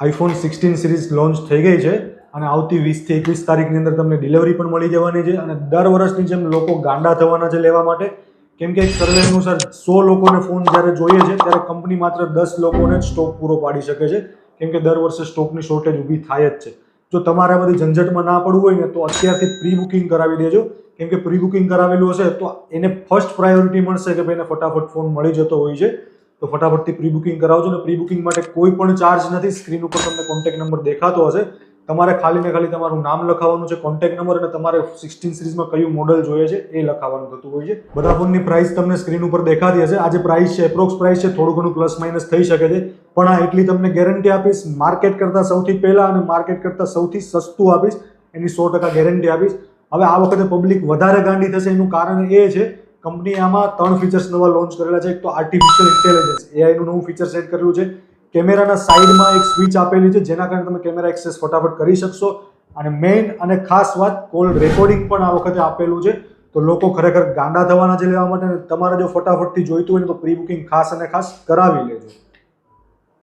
IPhone 16 series launch થઈ ગઈ છે અને આવતી 20 થી 21 તારીખની અંદર તમને ડિલિવરી પણ મળી જવાની છે. અને દર વર્ષની જેમ લોકો ગાંડા થવાના છે લેવા માટે, કેમ કે એક સર્વે અનુસાર 100 લોકોને ફોન જ્યારે જોઈએ છે ત્યારે કંપની માત્ર 10 લોકોને જ સ્ટોક પૂરો પાડી શકે છે, કેમ કે દર વર્ષે સ્ટોકની શોર્ટેજ ઊભી થાય જ છે. જો તમારે બધી ઝંઝટમાં ના પડવું હોય ને તો અત્યારથી પ્રી બુકિંગ કરાવી દેજો, કેમ કે પ્રી બુકિંગ કરાવેલું હશે તો એને ફર્સ્ટ પ્રાયોરિટી મળશે કે ભાઈ એને ફટાફટ ફોન મળી જતો હોય છે. તો ફટાફટથી પ્રી બુકિંગ કરાવજો. ને પ્રી બુકિંગ માટે કોઈ પણ ચાર્જ નથી. સ્ક્રીન ઉપર તમને કોન્ટેક્ટ નંબર દેખાતો હશે, તમારે ખાલી ને ખાલી તમારું નામ લખાવવાનું છે, કોન્ટેક્ટ નંબર, અને તમારે 16 સિરીઝમાં કયું મોડલ જોઈએ છે એ લખાવવાનું થતું હોય છે. બધા ફોનની પ્રાઇસ તમને સ્ક્રીન ઉપર દેખાતી હશે. આ જે પ્રાઇસ છે એપ્રોક્સ પ્રાઇસ છે, થોડું ઘણું પ્લસ માઇનસ થઈ શકે છે, પણ આ એટલી તમને ગેરંટી આપીશ, માર્કેટ કરતાં સૌથી પહેલા અને માર્કેટ કરતાં સૌથી સસ્તું આપીશ, એની 100% ગેરંટી આપીશ. હવે આ વખતે પબ્લિક વધારે ગાંડી થશે એનું કારણ એ છે, કંપની આમાં 3 ફીચર્સ નવા લોન્ચ કરેલા છે. એક તો આર્ટિફિશિયલ ઇન્ટેલિજન્સ, એઆઈ નું નવું ફીચર સેટ કરેલું છે. કેમેરાના સાઈડમાં એક સ્વિચ આપેલી છે જેના કારણે તમે કેમેરા એક્સેસ ફટાફટ કરી શકશો. અને મેઇન અને ખાસ વાત, કોલ રેકોર્ડિંગ પણ આ વખતે આપેલું છે. તો લોકો ખરેખર ગાંડા થવાના છે લેવા માટે. તમારે જો ફટાફટથી જોઈતું હોય તો પ્રી બુકિંગ ખાસ અને ખાસ કરાવી લેજો.